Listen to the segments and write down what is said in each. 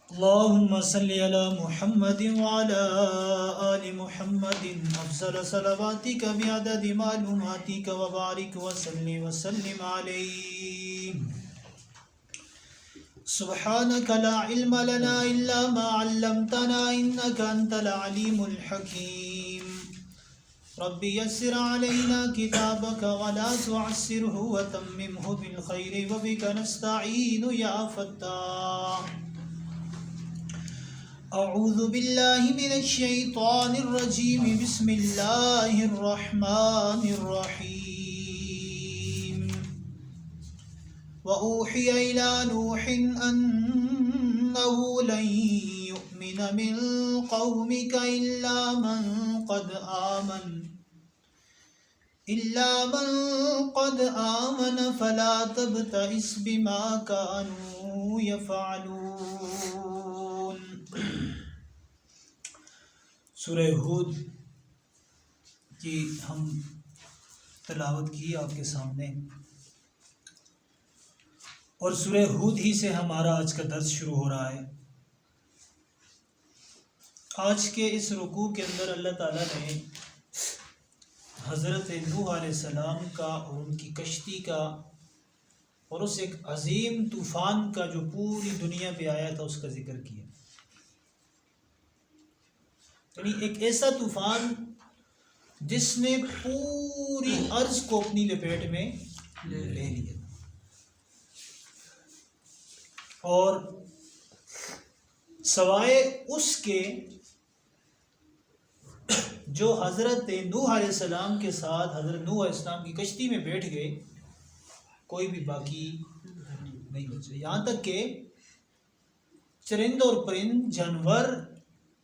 اللهم صل على محمد وعلى آل محمد أفضل صلواتك بعدد معلوماتك وبارك وسلم عليه. سبحانك لا علم لنا إلا ما علمتنا إنك أنت العليم الحكيم. رب يسر علينا كتابك ولا تعسره وتممه بالخير وبك نستعين يا فتاح. اعوذ باللہ من الشیطان الرجیم بسم اللہ الرحمن الرحیم. وأوحي إلى نوح أنه لن يؤمن من قومك إلا من قد آمن فلا تبتئس بما كانوا يفعلون. سورہ ہود کی ہم تلاوت کی آپ کے سامنے، اور سورہ ہود ہی سے ہمارا آج کا درس شروع ہو رہا ہے. آج کے اس رکوع کے اندر اللہ تعالیٰ نے حضرت نوح علیہ السلام کا اور ان کی کشتی کا اور اس ایک عظیم طوفان کا جو پوری دنیا پہ آیا تھا اس کا ذکر کیا. یعنی ایک ایسا طوفان جس نے پوری ارض کو اپنی لپیٹ میں لے لیا، اور سوائے اس کے جو حضرت نوح علیہ السلام کے ساتھ حضرت نوح علیہ السلام کی کشتی میں بیٹھ گئے، کوئی بھی باقی نہیں بچا. یہاں تک کہ چرند اور پرند، جانور،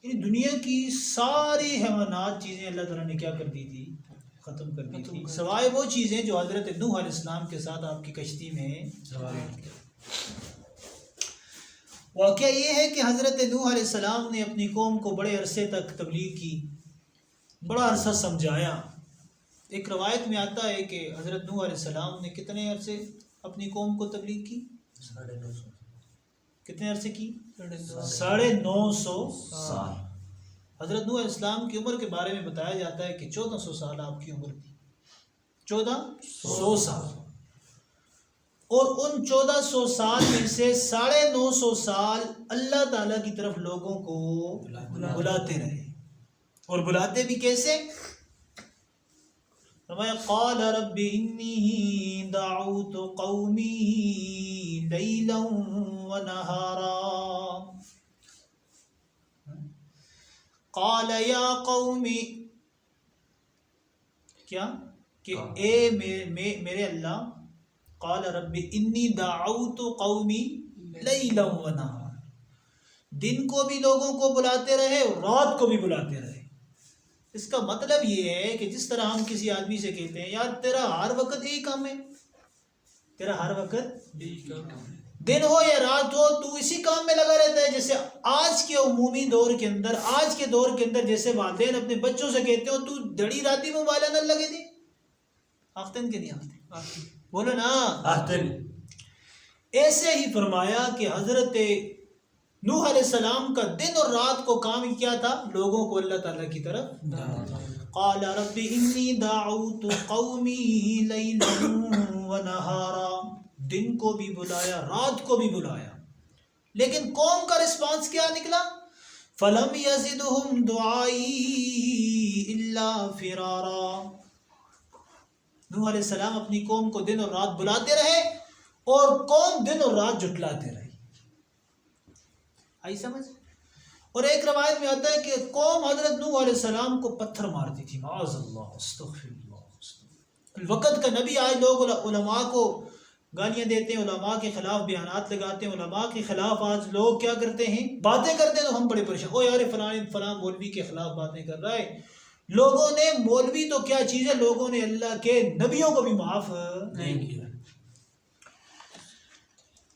یعنی دنیا کی ساری حیوانات چیزیں اللہ تعالیٰ نے کیا کر دی تھی؟ ختم کر دی تھی، سوائے وہ چیزیں جو حضرت نوح علیہ السلام کے ساتھ آپ کی کشتی میں سوار. واقعہ یہ ہے کہ حضرت نوح علیہ السلام نے اپنی قوم کو بڑے عرصے تک تبلیغ کی، بڑا عرصہ سمجھایا. ایک روایت میں آتا ہے کہ حضرت نوح علیہ السلام نے کتنے عرصے اپنی قوم کو تبلیغ کی؟ 950. کتنے عرصے کی؟ 950 سال. حضرت نوح علیہ السلام کی عمر کے بارے میں بتایا جاتا ہے کہ 1400 سال آپ کی عمر تھی. 1400 سال. اور ان 1400 سال میں سے 950 سال اللہ تعالیٰ کی طرف لوگوں کو بلاتے رہے. اور بلاتے بھی کیسے؟ فرمایا قال رب انی دعوت قومی لیلا ونہارا. قال یا قومی، کیا کہ اے میرے اللہ، قال رب انی دعوت قومی لیلا ونہارا، دن کو بھی لوگوں کو بلاتے رہے اور رات کو بھی بلاتے رہے. اس کا مطلب یہ ہے کہ جس طرح ہم کسی آدمی سے کہتے ہیں یار تیرا ہر وقت یہی کام ہے، تیرا ہر وقت دن ہو یا رات ہو تو اسی کام میں لگا رہتا ہے. جیسے آج کے عمومی دور کے اندر، آج کے دور کے اندر جیسے والدین اپنے بچوں سے کہتے ہو تو دڑی راتی موبائل نہ لگے تھے، آختن کے نہیں آختے، بولو نا آختن. ایسے ہی فرمایا کہ حضرت نوح علیہ السلام کا دن اور رات کو کام کیا تھا؟ لوگوں کو اللہ تعالیٰ کی طرف. قال رب انی دعوت قومی لیلا ونہارا، دن کو بھی بلایا رات کو بھی بلایا، لیکن قوم کا رسپانس کیا نکلا؟ فلم یزدہم دعائی الا فرارا. نوح علیہ السلام اپنی قوم کو دن اور رات بلاتے رہے اور قوم دن اور رات جھٹلاتے رہی. آئی سمجھ؟ اور ایک روایت میں آتا ہے کہ قوم حضرت نوح علیہ السلام کو پتھر مارتی تھی. معاذ اللہ، استغفر اللہ. الوقت کا نبی آئے، لوگ علماء کو گالیاں دیتے ہیں، علماء کے خلاف بیانات لگاتے ہیں، علماء کے خلاف آج لوگ کیا کرتے ہیں؟ باتیں کرتے ہیں. تو ہم بڑے پریشان، او یار فلاں مولوی کے خلاف باتیں کر رہا ہے. لوگوں نے مولوی تو کیا چیز ہے، لوگوں نے اللہ کے نبیوں کو بھی معاف نہیں کیا.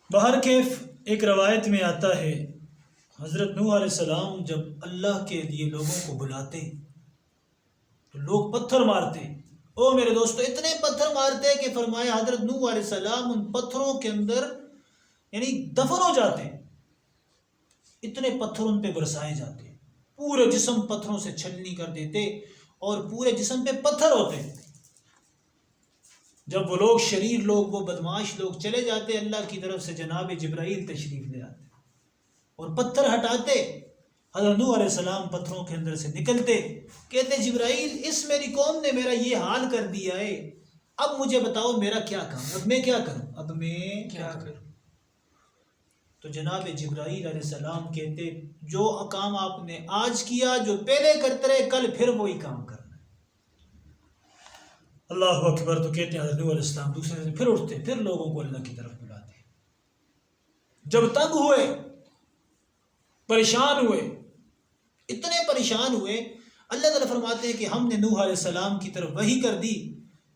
بہرکیف ایک روایت میں آتا ہے حضرت نوح علیہ السلام جب اللہ کے لیے لوگوں کو بلاتے تو لوگ پتھر مارتے. او میرے دوستو، اتنے پتھر مارتے کہ فرمایا حضرت نوح علیہ السلام ان پتھروں کے اندر یعنی دفن ہو جاتے. اتنے پتھر ان پہ برسائے جاتے، پورے جسم پتھروں سے چھلنی کر دیتے اور پورے جسم پہ پتھر ہوتے۔ جب وہ لوگ شریر لوگ، وہ بدماش لوگ چلے جاتے، اللہ کی طرف سے جناب جبرائیل تشریف لے آتے اور پتھر ہٹاتے۔ حضرت نوح علیہ السلام پتھروں کے اندر سے نکلتے، کہتے جبرائیل اس میری قوم نے میرا یہ حال کر دیا ہے، اب مجھے بتاؤ میرا کیا کام، اب میں کیا کروں، اب میں کیا کروں؟ تو جناب جبرائیل علیہ السلام کہتے جو کام آپ نے آج کیا، جو پہلے کرتے رہے، کل پھر وہی کام کرنا۔ اللہ اکبر۔ تو کہتے ہیں حضرت نوح علیہ السلام دوسرے دن پھر اٹھتے، پھر لوگوں کو اللہ کی طرف بلاتے۔ جب تنگ ہوئے، پریشان ہوئے، اتنے پریشان ہوئے، اللہ تعالیٰ فرماتے ہیں کہ ہم نے نوح علیہ السلام کی طرف وحی کر دی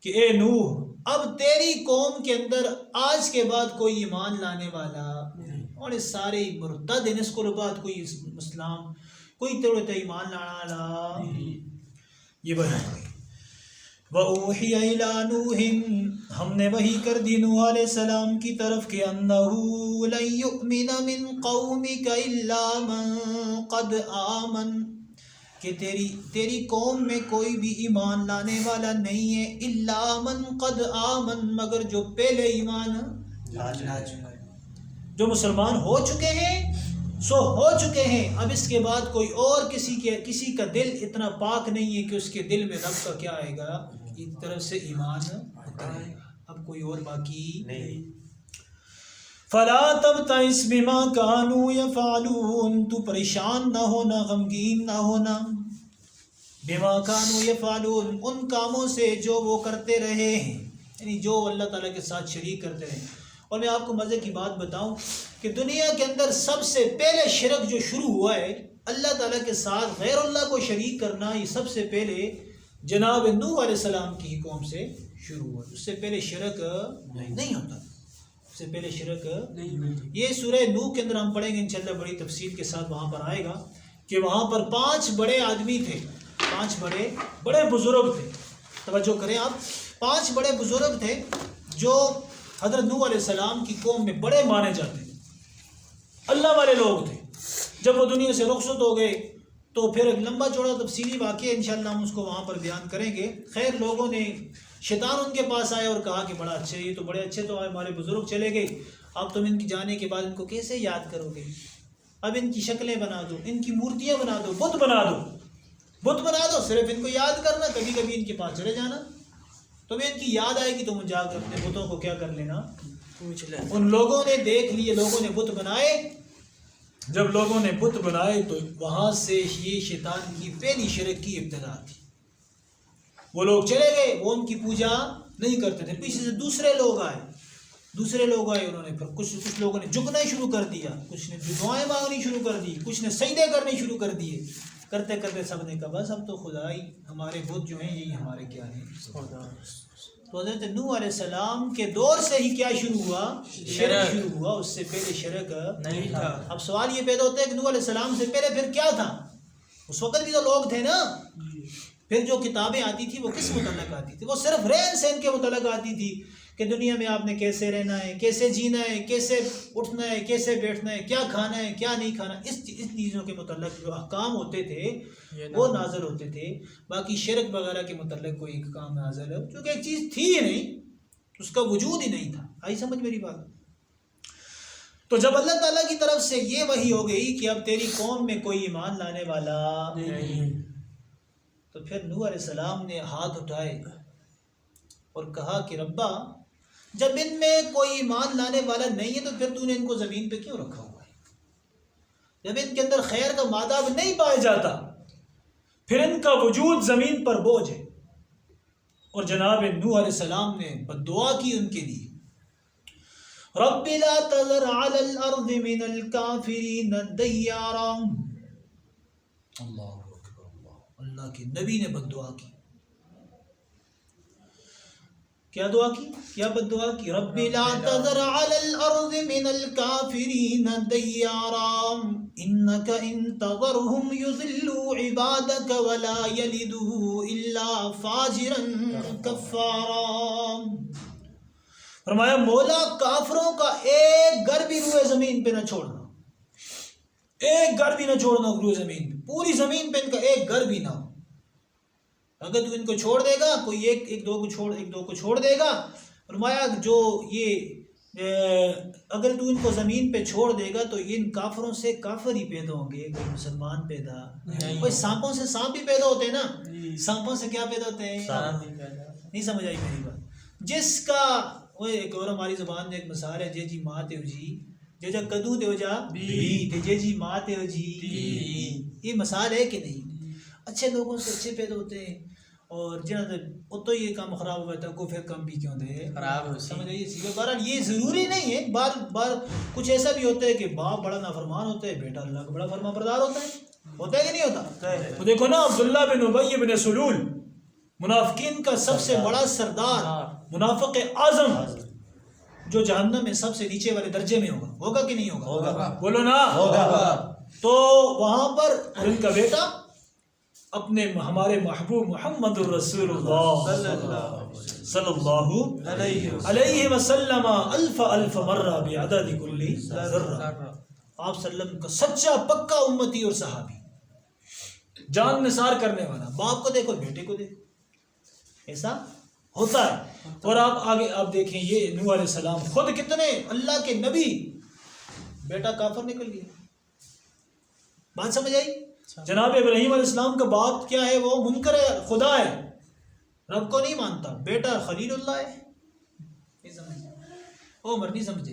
کہ اے نوح، اب تیری قوم کے اندر آج کے بعد کوئی ایمان لانے والا اور اس سارے مرتد ہیں، اس کو بعد کوئی اسلام، کوئی توڑ ایمان لانا لا، یہ بیان ہوئی۔ وَأُوحِيَ إِلَىٰ نُوحٍ، ہم نے وحی کر دی نوح علیہ السلام کی طرف کہ أَنَّهُ لَن يُؤْمِنَ مِن قَوْمِكَ إِلَّا مَن قَدْ آمَنَ، کہ تیری قوم میں کوئی بھی ایمان لانے والا نہیں ہے، إِلَّا مَن قَدْ آمَن، مگر جو پہلے ایمان لا چکا ہے، جو مسلمان ہو چکے ہیں سو ہو چکے ہیں، اب اس کے بعد کوئی اور کسی کا دل اتنا پاک نہیں ہے کہ اس کے دل میں رب کا کیا آئے گا، ایک طرف سے ایمان اترے گا، اب کوئی اور باقی نہیں۔ فَلَا تَبْتَئِسْ بِمَا كَانُوا يَفْعَلُونَ، تو پریشان نہ ہونا، غمگین نہ ہونا، بِمَا كَانُوا يَفْعَلُونَ، ان کاموں سے جو وہ کرتے رہے ہیں، یعنی جو اللہ تعالیٰ کے ساتھ شریک کرتے رہے۔ اور میں آپ کو مزے کی بات بتاؤں کہ دنیا کے اندر سب سے پہلے شرک جو شروع ہوا ہے، اللہ تعالیٰ کے ساتھ غیر اللہ کو شریک کرنا، یہ سب سے پہلے جناب نوح علیہ السلام کی قوم سے شروع ہوا۔ اس سے پہلے شرک نہیں ہوتا، اس سے پہلے شرک نہیں۔ یہ سورہ نوح کے اندر ہم پڑھیں گے انشاءاللہ، بڑی تفصیل کے ساتھ وہاں پر آئے گا کہ وہاں پر 5 بڑے آدمی تھے، 5 بڑے بزرگ تھے۔ توجہ کریں آپ، 5 بڑے بزرگ تھے جو حضرت نوح علیہ السلام کی قوم میں بڑے مانے جاتے تھے، اللہ والے لوگ تھے۔ جب وہ دنیا سے رخصت ہو گئے تو پھر ایک لمبا چوڑا تفصیلی واقعہ انشاءاللہ ہم اس کو وہاں پر بیان کریں گے۔ خیر، لوگوں نے، شیطان ان کے پاس آیا اور کہا کہ بڑا اچھے، یہ تو بڑے اچھے تو ہمارے بزرگ چلے گئے، اب تم ان کی جانے کے بعد ان کو کیسے یاد کرو گے؟ اب ان کی شکلیں بنا دو، ان کی مورتیاں بنا دو، بت بنا دو، صرف ان کو یاد کرنا، کبھی کبھی ان کے پاس چلے جانا، تمہیں ان کی یاد آئے گی، تم جا کر اپنے بتوں کو کیا کر لینا۔ ان لوگوں نے دیکھ لیے، لوگوں نے بت بنائے۔ جب لوگوں نے بت بنائے تو وہاں سے یہ شیطان کی پہلی شرک کی ابتدا تھی۔ وہ لوگ چلے گئے، وہ ان کی پوجا نہیں کرتے تھے، پیچھے سے دوسرے لوگ آئے، انہوں نے پھر کچھ لوگوں نے جھکنا شروع کر دیا، کچھ نے دعائیں مانگنی شروع کر دی، کچھ نے سجدے کرنے شروع کر دیے۔ کرتے کرتے سب نے کہا بس اب تو خدا ہی، ہمارے بت جو ہیں یہی ہمارے کیا ہیں۔ تو حضرت نوح علیہ السلام کے دور سے ہی کیا شروع ہوا؟ شرک شروع ہوا، اس سے پہلے شرک نہیں تھا۔ اب سوال یہ پیدا ہوتا ہے کہ نوح علیہ السلام سے پہلے پھر کیا تھا؟ اس وقت بھی تو لوگ تھے نا۔ پھر جو کتابیں آتی تھی وہ کس متعلق آتی تھی؟ وہ صرف رہن سہن کے متعلق آتی تھی کہ دنیا میں آپ نے کیسے رہنا ہے، کیسے جینا ہے، کیسے اٹھنا ہے، کیسے بیٹھنا ہے، کیا کھانا ہے، کیا نہیں کھانا، اس چیزوں کے متعلق جو احکام ہوتے تھے وہ نازل ہوتے تھے۔ باقی شرک وغیرہ کے متعلق کوئی احکام نازل ہو، چونکہ ایک چیز تھی ہی نہیں، اس کا وجود ہی نہیں تھا۔ آئی سمجھ میری بات؟ تو جب اللہ تعالیٰ کی طرف سے یہ وحی ہو گئی کہ اب تیری قوم میں کوئی ایمان لانے والا نہیں، تو پھر نوح علیہ السلام نے ہاتھ اٹھائے اور کہا کہ ربا، جب ان میں کوئی ایمان لانے والا نہیں ہے تو پھر تو نے ان کو زمین پہ کیوں رکھا ہوا ہے؟ جب ان کے اندر خیر کا مادہ نہیں پایا جاتا، پھر ان کا وجود زمین پر بوجھ ہے۔ اور جناب نوح علیہ السلام نے بددعا کی ان کے لیے، رب لا تذر علی الارض من الکافرین دیارا۔ اللہ اکبر، اللہ کے نبی نے بددعا کی۔ کیا دعا کی؟ کیا بددعا کی؟ رب لا تذر علی الارض من الکافرین دیارا انک ان تذرهم یضلوا عبادک ولا یلدوا الا فاجرا کفارا۔ فرمایا مولا، کافروں کا ایک گھر بھی روئے زمین پہ نہ چھوڑنا، ایک گھر بھی نہ چھوڑنا روئے زمین پہ، پوری زمین پہ ان کا ایک گھر بھی نہ ہو. اگر تو ان کو چھوڑ دے گا، کوئی ایک دو کو چھوڑ دے گا، فرمایا جو یہ اگر تو ان کو زمین پہ چھوڑ دے گا تو ان کافروں سے کافر ہی پیدا ہوں گے، کوئی مسلمان پیدا. کوئی سانپوں سے سانپ ہی پیدا ہوتے ہیں نا، سانپوں سے کیا پیدا ہوتے ہیں؟ نہیں سمجھ آئی میری بات. جس کا وہ ایک اور ہماری زبان میں ایک مثال ہے، جے جی ماں تے جی جے جا کدو تے جا بھی تے جے جی ماں تے جی. یہ مثال ہے کہ نہیں؟ اچھے لوگوں سے اچھے پیدا ہوتے ہیں، اور جنہوں تو یہ کام خراب ہوا تھا کو پھر کم بھی کیوں دے خراب ہو. سمجھ آئیے سیدھا. بہرحال یہ ضروری نہیں ہے، بار کچھ ایسا بھی ہوتا ہے کہ باپ بڑا نافرمان ہوتا ہے، بیٹا اللہ کا بڑا فرما بردار ہوتا ہے کہ نہیں ہوتا؟ تو دیکھو نا عبداللہ بن ابی بن سلول، منافقین کا سب سے بڑا سردار، منافق اعظم، جو جہنم میں سب سے نیچے والے درجے میں ہوگا کہ نہیں ہوگا؟ بولو نا ہوگا. تو وہاں پر ان کا بیٹا اپنے ہمارے محبوب محمد الرسول اللہ صلی اللہ علیہ وسلم الف مرہ بعدد کل ذرہ، آپ صلی اللہ علیہ وسلم کا سچا پکا امتی اور صحابی، جان نثار کرنے والا. باپ کو دیکھو بیٹے کو دیکھو، ایسا ہوتا ہے. اور آپ آگے آپ دیکھیں یہ نوح علیہ السلام خود کتنے اللہ کے نبی، بیٹا کافر نکل گیا. بات سمجھ آئی؟ جناب ابراہیم علیہ السلام کا باپ کیا ہے؟ وہ منکر خدا ہے، رب کو نہیں مانتا. بیٹا خلیل اللہ ہے. نہیں سمجھ عمر نہیں سمجھ.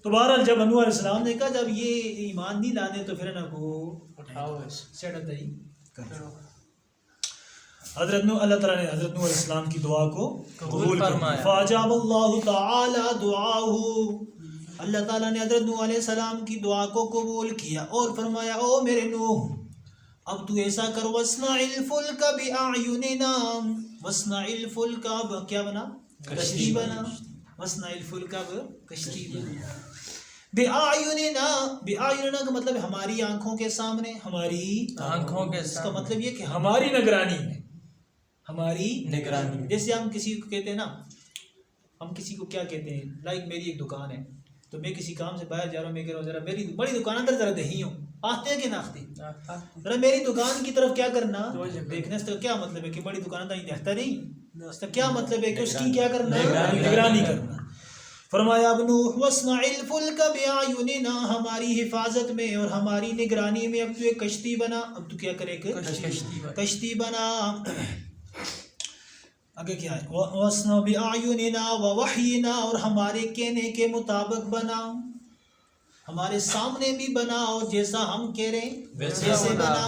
تو بہرحال جب نوح علیہ السلام نے کہا جب یہ ایمان نہیں لانے تو پھر نہ کو اٹھاؤ سیٹ ہی کرو. حضرت نوح، اللہ تعالیٰ نے حضرت نوح علیہ السلام کی دعا کو قبول فرمایا. فاجاب اللہ تعالی دعاہ، اللہ تعالیٰ نے حضرت نوح علیہ السلام کی دعا کو قبول کیا اور فرمایا او میرے نوح اب تو ایسا کر، وَاصْنَعِ الْفُلْكَ بِأَعْيُنِنَا، وَاصْنَعِ الْفُلْكَ اب کیا بنا؟ کشتی بنا. وَاصْنَعِ الْفُلْكَ اب کشتی بنا. بِأَعْيُنِنَا کا مطلب ہماری آنکھوں کے سامنے، ہماری آنکھوں کے، اس کا مطلب یہ کہ ہماری نگرانی میں، ہماری نگرانی میں. جیسے ہم کسی کو کہتے ہیں نا، ہم کسی کو کیا کہتے ہیں، لائک میری ایک دکان ہے تو میں کسی کام سے باہر جا رہا ہوں، میں کہہ رہا ہوں ذرا میری بڑی دکان اندر ذرا دہی ہوں، آتے ہیں کہ نہ آتے؟ ذرا میری دکان کی طرف کیا کرنا، دیکھنے سے. کیا مطلب ہے کہ بڑی دکان اندر دیکھتا نہیں، اس کا کیا مطلب ہے کہ اس کی کیا کرنا، نگرانی کرنا. فرمایا اب نوح وَاصْنَعِ الْفُلْكَ بِأَعْيُنِنَا، ہماری حفاظت میں اور ہماری نگرانی میں اب تو ایک کشتی بنا. اب تو کیا کرے کہ کشتی بنا. آگے کیا ہے؟ وَاصْنَعْ بِأَعْيُنِنَا وَوَحْيِنَا، اور ہمارے کہنے کے مطابق بنا، ہمارے سامنے بھی بنا اور جیسا ہم کہہ رہے ہیں ویسے بنا.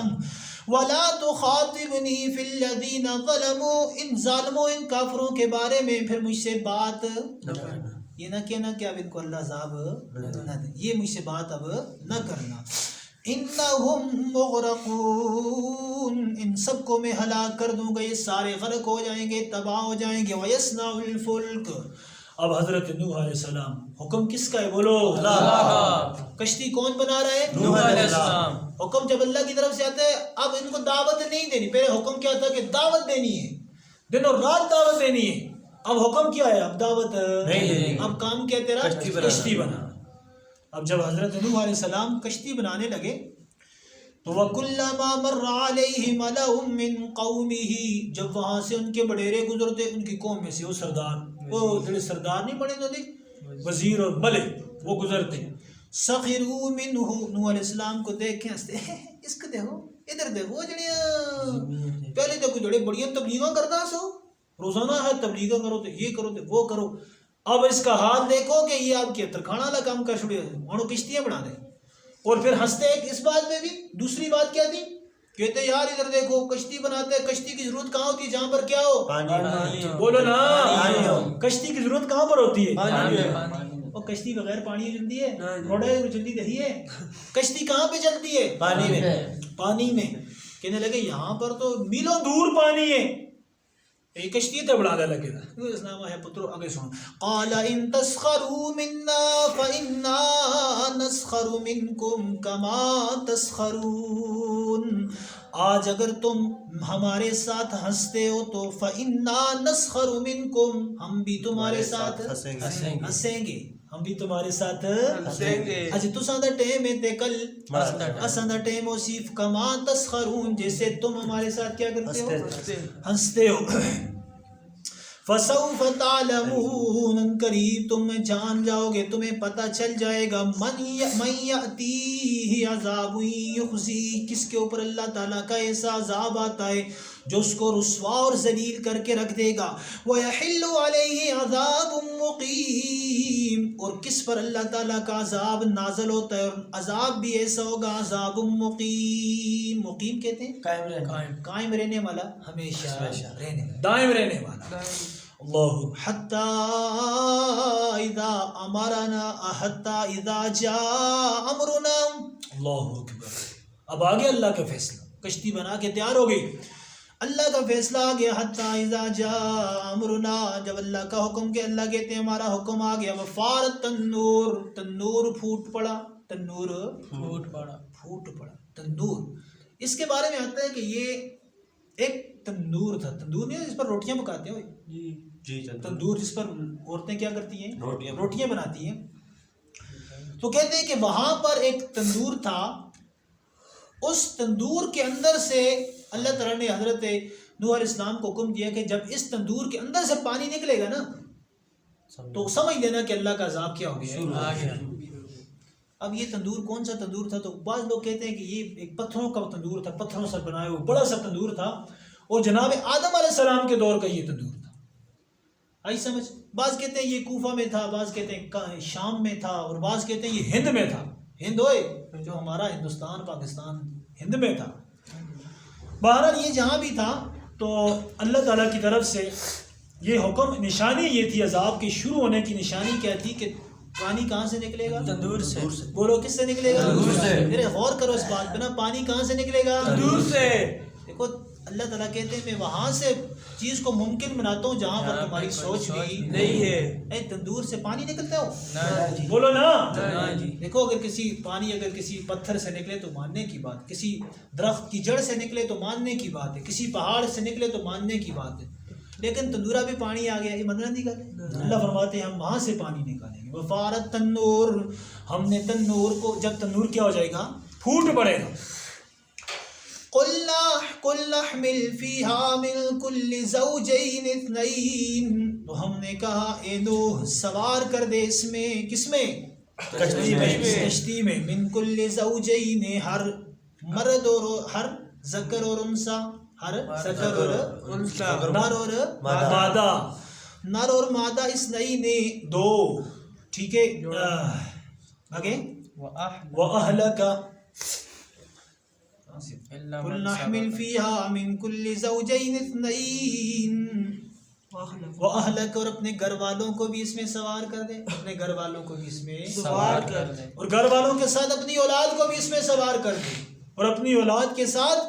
وَلَا تُخَاطِبْنِي فِي الَّذِينَ ظَلَمُوا، ان ظالموں ان کافروں کے بارے میں پھر مجھ سے بات یہ نہ کہنا کہ اب ان کو اللہ عذاب نہ دے، یہ مجھ سے بات اب نہ کرنا. انہم مغرقون، ان سب کو میں ہلاک کر دوں گا، یہ سارے غرق ہو جائیں گے، تباہ ہو جائیں گے. وَيَصْنَعُ الْفُلْكَ، اب حضرت نوح علیہ السلام، حکم کس کا ہے؟ بولو اللہ. کشتی کون بنا رہا ہے؟ نوح علیہ السلام. حکم جب اللہ کی طرف سے آتا ہے، اب ان کو دعوت نہیں دینی. پہلے حکم کیا تھا کہ دعوت دینی ہے، دن اور رات دعوت دینی ہے. اب حکم کیا ہے؟ اب دعوت نہیں، اب کام کیا تیرا؟ کشتی بنا. اب جب حضرت نوح علیہ السلام کشتی بنانے لگے تو وَكُلَّمَا مَرَّ عَلَيْهِ مَلَأٌ مِّن قَوْمِهِ، جب وہاں سے ان کے بڑیرے گزرتے ان کی قوم میں سے، وہ سردار، وہ جڑے سردار نہیں بڑے تو وزیر اور ملک، وہ گزرتے. سَخِرُوا مِنْهُ، نوح علیہ السلام کو دیکھ کے ہنستے، اس کو دیکھو، ادھر دیکھو، جڑے پہلے تو کوئی جڑے بڑیاں تبلیغاں کرتا سو، روزانہ ہے تبلیغاں کرو تو یہ کرو تو وہ کرو. اب اس کا حال دیکھو کہ یہ آپ کے ترکھانا والا کام کر چھوڑے، انہوں کشتیاں بنا دیں. اور پھر ہنستے اس بات میں بھی. دوسری بات کیا تھی؟ کہتے یار ادھر دیکھو کشتی بناتے ہیں، کشتی کی ضرورت کہاں ہوتی ہے؟ جہاں پر کیا ہو، پانی. بولو نا، کشتی کی ضرورت کہاں پر ہوتی ہے؟ پانی. اور کشتی بغیر پانی چلتی ہے؟ گھوڑے چلتی رہی ہے. کشتی کہاں پہ چلتی ہے؟ پانی میں. پانی میں. کہنے لگے یہاں پر تو میلوں دور پانی ہے، یہ کشتی تو بڑھانے لگے گا. اس نام ہے پترو. آگے سنو. قال ان تسخروا منا فإنا نسخر منكم كما تسخرون، آج اگر تم ہمارے ساتھ ہنستے ہو تو فإنا نسخر منكم، ہم بھی تمہارے ساتھ ہنسیں گے. ہم بھی تمہارے ساتھ ہنسیں گے اج تساں دا ٹائم ہے تے کل اساں دا ٹائم وصیف کما تسخرون جیسے تم ہمارے ساتھ کیا کرتے ہو ہنستے ہو فسوف تعلمون ان قریب تم جان جاؤ گے تمہیں پتہ چل جائے گا من یأتیہ عذاب یخزی کس کے اوپر اللہ تعالیٰ کا ایسا عذاب آتا ہے جو اس کو رسوا اور ذلیل کر کے رکھ دے گا وَيَحِلُّ عَلَيْهِ عَذَابٌ مُقِيمٌ اور کس پر اللہ تعالیٰ کا عذاب نازل ہوتا ہے اور عذاب بھی ایسا ہوگا عذاب مقیم مقیم کہتے ہیں قائم رہنے والا ہمیشہ رہنے والا دائم رہنے والا اللہ حتی اذا امرنا حتی اذا جاء امرنا اللہ اکبر اب آگے اللہ کا فیصلہ کشتی بنا کے تیار ہو گئی اللہ کا فیصلہ آ گیا حتی اذا جاء امرنا جب اللہ کا حکم کہ اللہ کہتے ہیں ہمارا حکم آ گیا وفارت تنور تنور پھوٹ پڑا تنور پھوٹ پڑا تنور اس کے بارے میں آتا ہے کہ یہ ایک تندور تھا تندور نہیں جس پر روٹیاں پکاتے ہیں جی تندور جس پر عورتیں کیا کرتی ہیں روٹیاں بناتی ہیں تو کہتے ہیں کہ وہاں پر ایک تندور تھا اس تندور کے اندر سے اللہ تعالیٰ نے حضرت نوح علیہ السلام کو حکم دیا کہ جب اس تندور کے اندر سے پانی نکلے گا نا تو سمجھ لینا کہ اللہ کا عذاب کیا ہو گیا اب یہ تندور کون سا تندور تھا تو بعض لوگ کہتے ہیں کہ یہ ایک پتھروں کا تندور تھا پتھروں سے بنایا ہوا بڑا سا تندور تھا اور جناب آدم علیہ السلام کے دور کا یہ تندور تھا آئی سمجھ بعض کہتے ہیں یہ کوفہ میں تھا بعض کہتے ہیں شام میں تھا اور بعض کہتے ہیں یہ ہند میں تھا ہند ہوئے جو ہمارا ہندوستان پاکستان ہند میں تھا بہرحال یہ جہاں بھی تھا تو اللہ تعالیٰ کی طرف سے یہ حکم نشانی یہ تھی عذاب کے شروع ہونے کی نشانی کیا تھی کہ پانی کہاں سے نکلے گا تندور سے بولو کس سے نکلے گا تندور سے میرے غور کرو اس بات پہ نا پانی کہاں سے نکلے گا تندور سے دیکھو اللہ تعالیٰ کہتے ہیں میں وہاں سے چیز کو ممکن بناتا ہوں جہاں پر تمہاری سوچ بھی نہیں ہے اے تندور سے پانی نکلتا ہو بولو نا دیکھو اگر کسی پتھر سے نکلے تو ماننے کی بات کسی درخت کی جڑ سے نکلے تو ماننے کی بات ہے کسی پہاڑ سے نکلے تو ماننے کی بات ہے لیکن تندورہ بھی پانی آ گیا یہ مطلب نہیں نکالے اللہ فرماتے ہیں ہم وہاں سے پانی نکالیں گے وفارت تنور ہم نے تنور کو جب تنور کیا ہو جائے گا پھوٹ پڑے گا قُلْنَا احْمِلْ فِيهَا مِنْ كُلِّ زَوْجَيْنِ اثْنَيْنِ تو ہم نے کہا اے نوح سوار کر دے اس میں کس میں کشتی میں من کل زوجین ہر مرد اور ہر ذکر اور انثى ہر ذکر اور انثى نر اور مادہ اثنین دو ٹھیک ہے آگے وَأَهْلَكَ قُلْنَا احْمِلْ فِيهَا مِنْ كُلِّ زَوْجَيْنِ اثْنَيْنِ وَأَهْلَكَ اور اپنے گھر والوں کو بھی اس میں سوار کر دے اپنے گھر والوں کو بھی اس میں سوار کر دے اور گھر والوں کے ساتھ اپنی اولاد کو بھی اس میں سوار کر دے اور اپنی اولاد کے ساتھ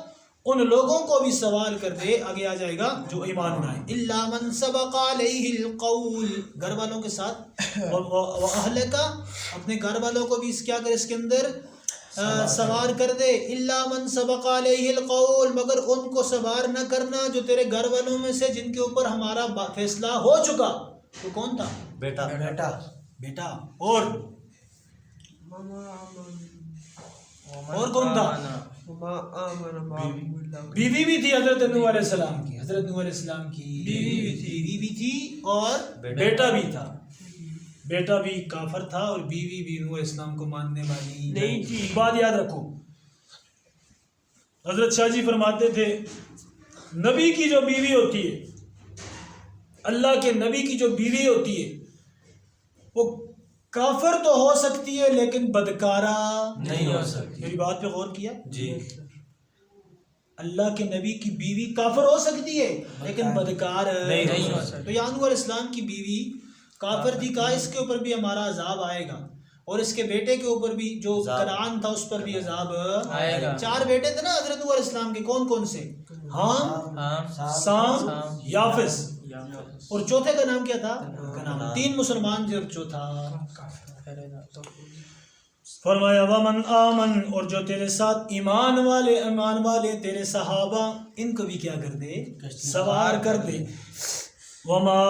ان لوگوں کو بھی سوال کر دے آگے آ جائے گا جو ایمان لائے الا من سبق علیہ القول گھر والوں کے ساتھ وَأَهْلَكَ اپنے گھر والوں کو بھی اس کیا کر اس کے اندر سوار کر دے الا من سبق علیہ القول مگر ان کو سوار نہ کرنا جو تیرے گھر والوں میں سے جن کے اوپر ہمارا فیصلہ ہو چکا تو کون تھا بیٹا اور کون تھا بیوی بھی تھی حضرت نوح علیہ السلام کی بیوی بھی تھی اور بیٹا بھی تھا بیٹا بھی کافر تھا اور بیوی بھی نوح علیہ السلام کو ماننے والی نہیں تھی بات یاد رکھو حضرت شاہ جی فرماتے تھے نبی کی جو بیوی ہوتی ہے اللہ کے نبی کی جو بیوی ہوتی ہے وہ کافر تو ہو سکتی ہے لیکن بدکارہ نہیں ہو سکتی میری بات پہ غور کیا جی اللہ کے نبی کی بیوی کافر ہو سکتی ہے لیکن بدکار نہیں ہو سکتی تو نوح علیہ السلام کی بیوی کافر تھی کہا اس کے اوپر بھی ہمارا عذاب آئے گا اور اس کے بیٹے کے اوپر بھی جو کنعان تھا اس پر بھی عذاب آئے گا 4 بیٹے تھے نا حضرت نوح علیہ السلام کے کون سے سام یافس اور چوتھے کا نام کیا تھا کنعان 3 مسلمان تھے اور چوتھا فرمایا ومن آمن اور جو تیرے ساتھ ایمان والے تیرے صحابہ ان کو بھی کیا کر دے سوار کر دے وما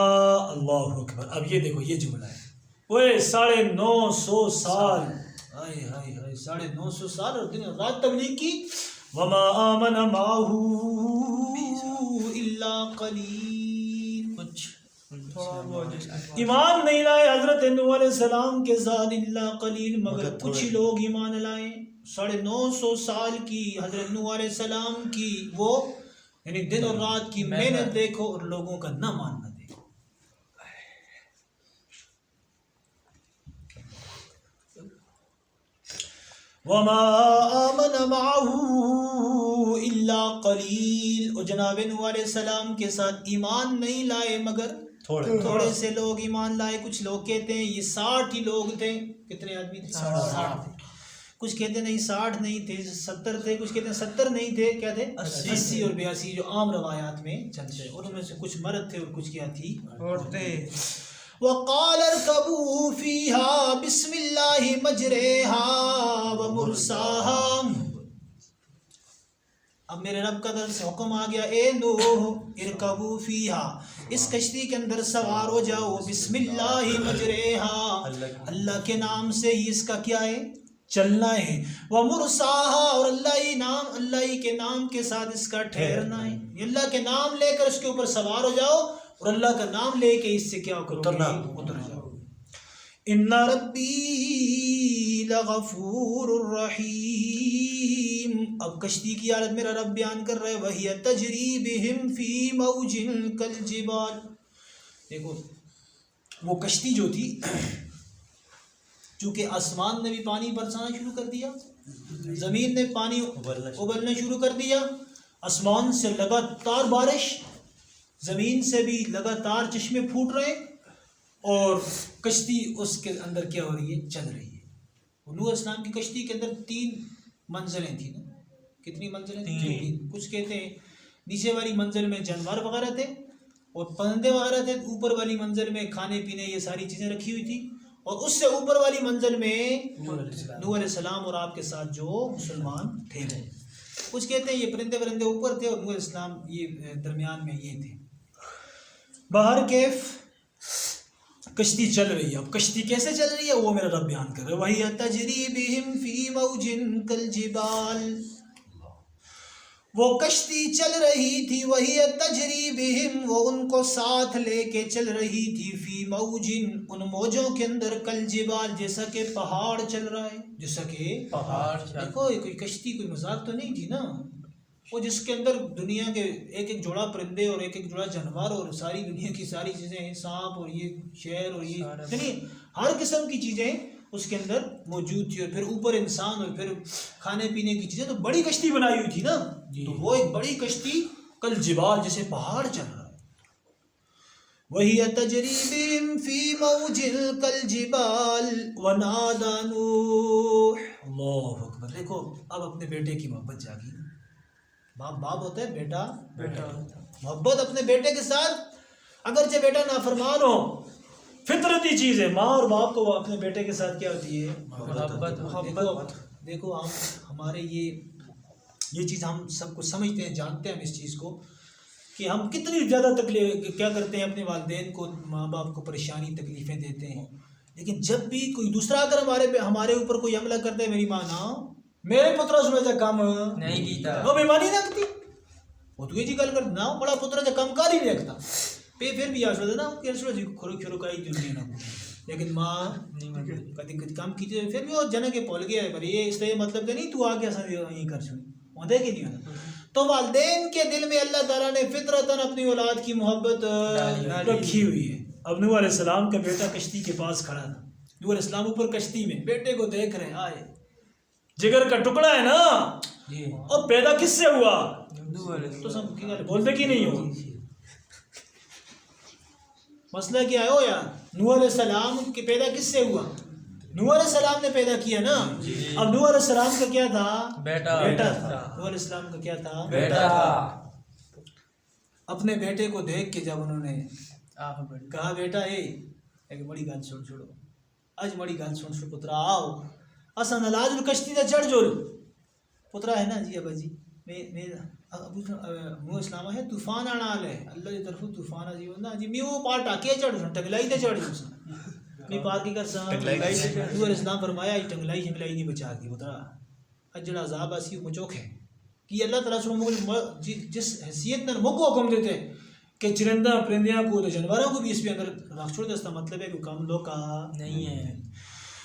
اللہ اکبر اب یہ دیکھو یہ جملہ ہے وہ 950 سال، ہائے ہائے ہائے 950 سال اور دن رات تبلیغ کی. وما آمن معه الا قلیل، کچھ ایمان نہیں لائے حضرت نوح علیہ السلام کے ساتھ الا قلیل، مگر کچھ ہی لوگ ایمان لائے. 950 سال کی حضرت نوح علیہ السلام کی وہ یعنی دن اور رات کی محنت دیکھو اور لوگوں کا نہ ماننا دیکھو. وما آمن معه الا قلیل، اور جناب نوح علیہ السلام کے ساتھ ایمان نہیں لائے مگر تھوڑے سے لوگ ایمان لائے. کچھ لوگ کہتے ہیں یہ 60 ہی لوگ تھے. کتنے آدمی تھے؟ 60 تھے. کچھ کہتے ہیں نہیں 60 نہیں تھے 70 تھے. کچھ کہتے ہیں 70 نہیں تھے، کیا تھے 80 اور 82 جو عام روایات میں چلتے ہیں. ان میں سے کچھ مرد تھے اور کچھ کیا تھی عورتیں. وقال اركبوا فيها بسم الله مجريها ومرساها، اب میرے رب کا طرف سے حکم آ گیا اے نوح ارکبوا فیہا، اس کشتی کے اندر سوار ہو جاؤ. بسم اللہ مجریہا، اللہ کے نام سے ہی اس کا کیا ہے چلنا ہے. ومرساہا، اور اللہ ہی کے نام کے ساتھ اس کا ٹھہرنا ہے. اللہ کے نام لے کر اس کے اوپر سوار ہو جاؤ اور اللہ کا نام لے کے اس سے کیا کرو اتر جاؤ. ان ربی لغفور الرحیم. اب کشتی کی حالت میرا رب بیان کر رہے وہی تجری بہم فی موج کالجبال. دیکھو وہ کشتی جو تھی چونکہ آسمان نے بھی پانی برسانا شروع کر دیا، زمین نے پانی ابلنا شروع کر دیا، آسمان سے لگاتار بارش، زمین سے بھی لگاتار چشمے پھوٹ رہے، اور کشتی اس کے اندر کیا ہو رہی ہے چل رہی ہے. نوح اسلام کی کشتی کے اندر 3 منزلیں تھیں نا. کتنی منزلیں تھیں؟ 3. کچھ کہتے ہیں نیچے والی منزل میں جانور وغیرہ تھے اور پرندے وغیرہ تھے، اوپر والی منزل میں کھانے پینے یہ ساری چیزیں رکھی ہوئی تھی، اور اس سے اوپر والی منزل میں نوح علیہ السلام اور آپ کے ساتھ جو مسلمان تھے. کچھ کہتے ہیں یہ پرندے ورندے اوپر تھے اور نوح علیہ السلام یہ درمیان میں یہ تھے. باہر کیف کشتی چل رہی ہے. اب کشتی کیسے چل رہی ہے وہ میرا رب بیان کر رہے وہی تجری بہم فی موج کالجبال. وہ کشتی چل رہی تھی وہی تجری بہم، وہ ان کو ساتھ لے کے چل رہی تھی فی موج، ان موجوں کے اندر کالجبال، جیسا کہ پہاڑ چل رہا ہے، جیسا کہ پہاڑ. دیکھو کوئی کشتی کوئی مذاق تو نہیں تھی نا، وہ جس کے اندر دنیا کے ایک جوڑا پرندے اور ایک جوڑا جانور اور ساری دنیا کی ساری چیزیں ہیں، سانپ اور یہ شیر اور یہ یعنی ہر قسم کی چیزیں اس کے اندر موجود تھی، اور پھر اوپر انسان اور پھر کھانے پینے کی چیزیں. تو بڑی کشتی بنائی ہوئی تھی نا، تو وہ ایک بڑی کشتی کالجبال جیسے پہاڑ چل رہا ہے. وہی تجری بہم فی موج کالجبال ونادى نوح. اللہ اکبر. دیکھو اب اپنے بیٹے کی محبت جاگی. باپ ہوتا ہے بیٹا محبت اپنے بیٹے کے ساتھ، اگرچہ بیٹا نافرمان ہو، فطرتی چیز ہے. ماں اور باپ کو اپنے بیٹے کے ساتھ کیا ہوتی ہے محبت. دیکھو ہمارے یہ چیز ہم سب کو سمجھتے ہیں، جانتے ہیں ہم اس چیز کو کہ ہم کتنی زیادہ تکلیف کیا کرتے ہیں، اپنے والدین کو ماں باپ کو پریشانی تکلیفیں دیتے ہیں. لیکن جب بھی کوئی دوسرا اگر ہمارے اوپر کوئی حملہ کرتا ہے، میری ماں نہ میرے پترا سنا کام نہیں کیتا وہ بیمانی رکھتی وہ تو یہ گل کر نہ بڑا پترا جا کام کر ہی نہیں رکھتا پھر بھی آسو نا کہ جی کھرو کائی دنیا نہ لیکن ماں کدی کام کیتے پھر بھی وہ جنا کے پول گیا ہے. پر یہ اس طرح مطلب کہ نہیں تو آ کے یہیں کر سن ہوتا ہے کہ نہیں ہوتا. تو والدین کے دل میں اللہ تعالیٰ نے فطرتاً اپنی اولاد کی محبت رکھی ہوئی ہے. اب نوح علیہ السلام کا بیٹا کشتی کے پاس کھڑا تھا. نوح علیہ السلام اوپر کشتی میں بیٹے کو دیکھ رہے آئے جگر کا ٹکڑا ہے نا، اور پیدا کس سے ہوا تو سب بولتے کی نہیں ہو. مسئلہ کیا ہے ہو یار، نوح علیہ السلام کے پیدا کس سے ہوا؟ نوح علیہ السلام نے پیدا کیا نا. اب نوح علیہ السلام کا کیا تھا؟ بیٹا تھا. نوح علیہ السلام کا کیا تھا؟ بیٹا تھا. اپنے بیٹے کو دیکھ کے جب انہوں نے کہا بیٹا ایک بڑی گل سن چھوڑو، آج بڑی گل سن چھوڑ پترا آؤ اصل نلاج کشتی تے چڑھ جو. پترا ہے نا جی ابا جی نوح اسلام ہے طوفان آنا ہے اللہ کی طرف طوفان جی ہونا جی میں وہ پار ٹاکے چڑھ ٹکلائی تے چڑھ جو اپنی پاکی کا ساتھ نوح علیہ السلام فرمایا یہ ٹنگلائی شنگلائی نہیں بچا دی پترا اجڑا عذاب اسی مچوک ہے کہ اللہ تعالیٰ سے جس حیثیت میں مکو حکم دیتے کہ چرندہ پرندیاں کو تو جانوروں کو بھی اس پہ اندر رکھ چھوڑ دے. اس کا مطلب ہے کہ کام لوگ کا نہیں ہے.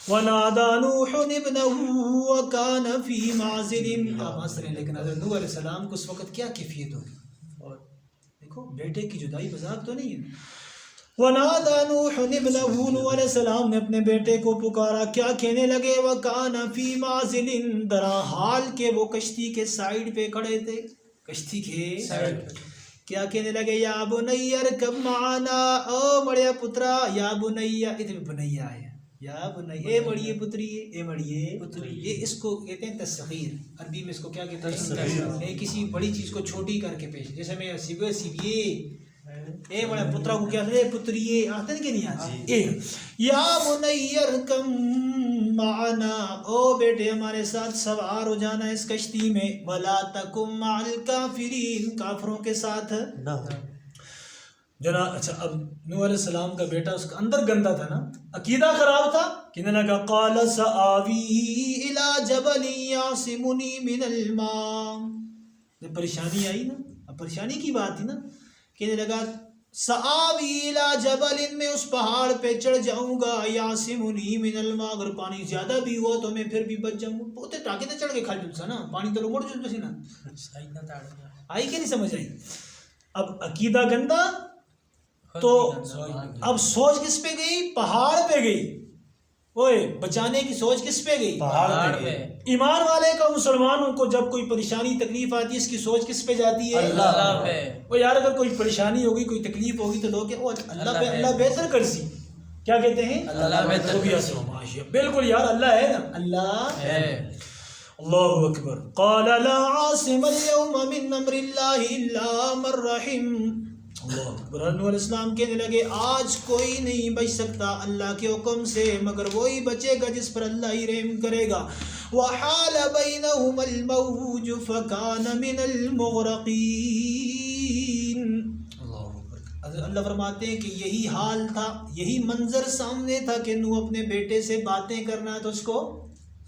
وَنَادَى نُوحٌ ابْنَهُ وَكَانَ فِي مَعْزِلٍ. آپ ہنس رہے ہیں لیکن حضرت نوح علیہ السلام کو اس وقت کیا کیفیت ہوگی. اور دیکھو بیٹے کی جدائی مذاق تو نہیں ہے. وَنَادَى نُوحٌ ابْنَهُ. نوح علیہ السلام نے اپنے بیٹے کو پکارا. کیا کہنے لگے؟ وَكَانَ فِي مَعْزِلٍ. درا حال کہ وہ کشتی کے سائیڈ پہ کھڑے تھے. کشتی کے سائیڈ پہ کیا کہنے لگے؟ یا بنی ارکب معنا. او بڑے پترا. یا بنی ادھر بنیا ہے. یا بنی اے بڑی پتری. اے بڑی پتری. یہ اس کو کہتے ہیں تصغیر. عربی میں اس کو کیا کہتے ہیں؟ تصغیر. کسی بڑی چیز کو چھوٹی کر کے پیش. جیسے میں سیبیے اے بڑے پترا کو کیا ہے پتری آتے کہ نہیں آتے. یا بنی ارکب معنا. او بیٹے ہمارے ساتھ سوار ہو جانا اس کشتی میں. ولا تکم مع الکافرین. کافروں کے ساتھ نہ. جناب اچھا اب نوح علیہ السلام کا بیٹا اس کا اندر گندا تھا نا, عقیدہ خراب تھا. کہنے لگا قال سآوی الی جبل یعصمنی من الماء. جب پریشانی آئی نا, اب پریشانی کی بات تھی نا, کہنے لگا سآوی الی جبل. میں اس پہاڑ پہ چڑھ جاؤں گا. یعصمنی من الماء. اگر پانی زیادہ بھی ہوا تو میں پھر بھی بچ جاؤں گا. پوتے ٹاکے تے چڑھ کے کھا جلسا نا, پانی تو مڑ جلسا سی نا. آئی کہ نہیں سمجھ آئی. اب عقیدہ گندا تو اب سوچ کس پہ گئی؟ پہاڑ پہ گئی. اوئے بچانے کی سوچ کس پہ گئی؟ پہاڑ پہ. ایمان والے کا مسلمانوں کو جب کوئی پریشانی تکلیف آتی ہے اس کی سوچ کس پہ جاتی ہے؟ اللہ پہ. وہ یار اگر کوئی پریشانی ہوگی کوئی تکلیف ہوگی تو لوگ اللہ پہ, اللہ بہتر کر سی. کیا کہتے ہیں؟ اللہ بہتر. بالکل یار اللہ ہے نا, اللہ ہے. اللہ اکبر. قال لا عاصم اليوم من امر اللہ الا من رحم. اللہ اکبر. نوح علیہ السلام کہنے لگے آج کوئی نہیں بچ سکتا اللہ کے حکم سے مگر وہی بچے گا جس پر اللہ ہی رحم کرے گا. وحال بینہم الموج فکان من المغرقین. اللہ فرماتے ہیں کہ یہی حال تھا, یہی منظر سامنے تھا کہ نوح اپنے بیٹے سے باتیں کرنا تو اس کو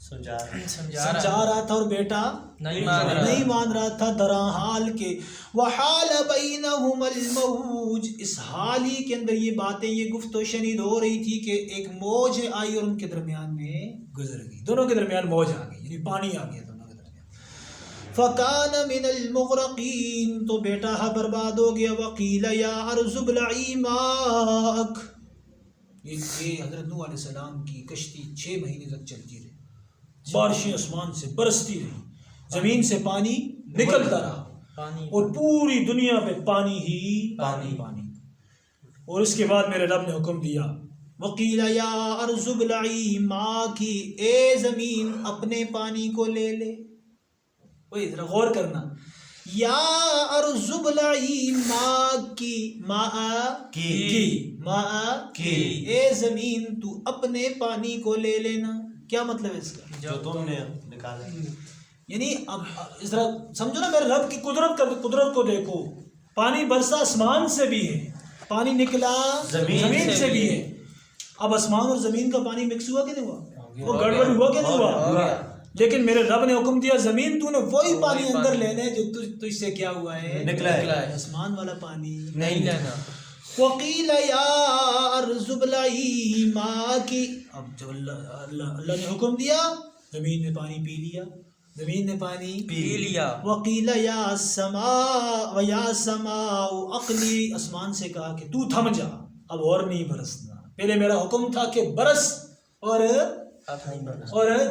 سمجھا رہا تھا اور بیٹا نہیں مان رہا تھا. درا حال کے وحال بینہم الموج. اس حال ہی کے اندر یہ باتیں, یہ گفت و شنید ہو رہی تھی کہ ایک موج آئی اور ان کے درمیان میں گزر گئی. دونوں کے درمیان موج آ گئی, یعنی پانی آ گیا دونوں کے درمیان. فکان من المغرقین. تو بیٹا برباد ہو گیا. وقیل یا ارض ابلعی ماءک. یہ حضرت نوح علیہ السلام کی کشتی 6 مہینے تک چلتی رہی. بارشیں آسمان سے برستی رہی, زمین سے پانی نکلتا رہا اور پوری دنیا پہ پانی ہی پانی. اور اس کے بعد میرے رب نے حکم دیا وقیل یا ارض ابلعی ماءکی. اے زمین اپنے پانی کو لے لے. وہی ذرا غور کرنا. یا ارض ابلعی ماءکی. ماء کی. اے زمین تو اپنے پانی کو لے لینا. کیا مطلب ہے اس کا؟ جو تم نے نکالا. یعنی اب اس طرح سمجھو نا میرے رب کی قدرت کو دیکھو. پانی برسا آسمان سے بھی ہے, پانی نکلا زمین سے بھی ہے. اب آسمان اور زمین کا پانی مکس ہوا کہ نہیں ہوا؟ وہ گڑبڑ ہوا کہ نہیں ہوا؟ لیکن میرے رب نے حکم دیا زمین تو نے وہی پانی اندر لینا ہے جو تجھ سے کیا ہوا ہے, نکلا ہے. آسمان والا پانی نہیں لینا. وقیل یا ارض ابلعی ماءکی. اب جب اللہ نے حکم دیا زمین نے پانی پی لیا, زمین نے پانی پی لیا. وقیل یا سماء اقلی. آسمان سے کہا کہ تو تھم جا, اب اور نہیں برسنا. پہلے میرا حکم تھا کہ برس اور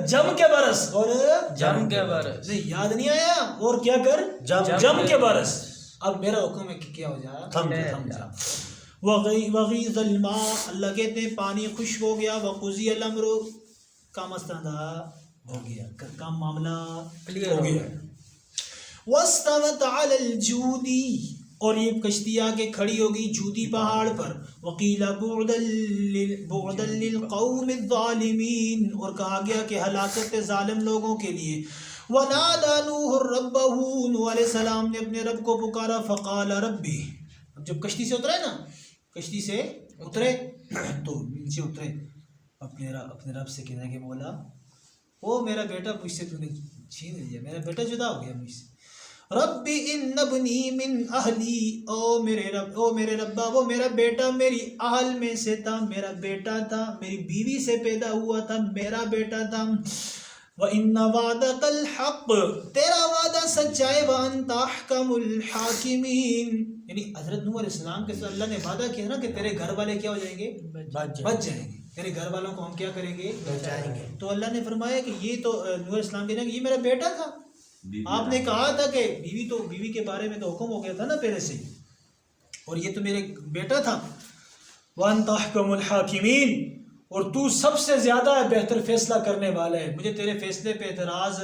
جم کے برس. نہیں یاد نہیں آیا؟ اور کیا کر جم کے برس. اب میرا حکم ہے کہ کیا ہو جا, تھم جا. وغیظ الماء. اللہ کہتے ہیں پانی خشک ہو گیا. وقضی الامر. کام استندا ہو گیا, کام معاملہ ہو گیا. واستوت علی الجودی. اور یہ کشتی آ کے کھڑی ہوگی جودی پہاڑ پر. وقیل بعدا للقوم الظالمین. اور کہا گیا کہ ہلاکت ظالم لوگوں کے لیے. ونادى نوح ربہ. نوح علیہ السلام نے اپنے رب کو پکارا. فقال ربی. جب کشتی سے اترے نا, کشتی سے اترے تو نیچے اترے اپنے رب سے کہنا کہ مولا وہ میرا بیٹا مجھ سے تو نے چھین لیا، میرا بیٹا جدا ہو گیا مجھ سے. رب ان ابنی من اہلی، او میرے ربا وہ میرا بیٹا میری اہل میں سے تھا، میرا بیٹا تھا، میری بیوی سے پیدا ہوا تھا، میرا بیٹا تھا. وَإِنَّ وَعْدَكَ الْحَقُّ، تیرا وعدہ سچا ہے، وَأَنْتَ أَحْكَمُ الْحَاكِمِينَ. یعنی حضرت نوح علیہ السلام کے ساتھ اللہ نے وعدہ کیا نا کہ تیرے گھر والے کیا ہو جائیں گے؟ بچ جائیں گے، تیرے گھر والوں کو ہم کیا کریں گے؟ بچائیں گے. تو اللہ نے فرمایا کہ یہ تو نوح علیہ السلام کہنا کہ یہ میرا بیٹا تھا. آپ نے کہا تھا کہ بیوی کے بارے میں تو حکم ہو گیا تھا نا پہلے سے، اور یہ تو میرے بیٹا تھا. وَأَنْتَ أَحْكَمُ الْحَاكِمِينَ، اور تو سب سے زیادہ بہتر فیصلہ کرنے والا ہے، مجھے تیرے فیصلے پہ اعتراض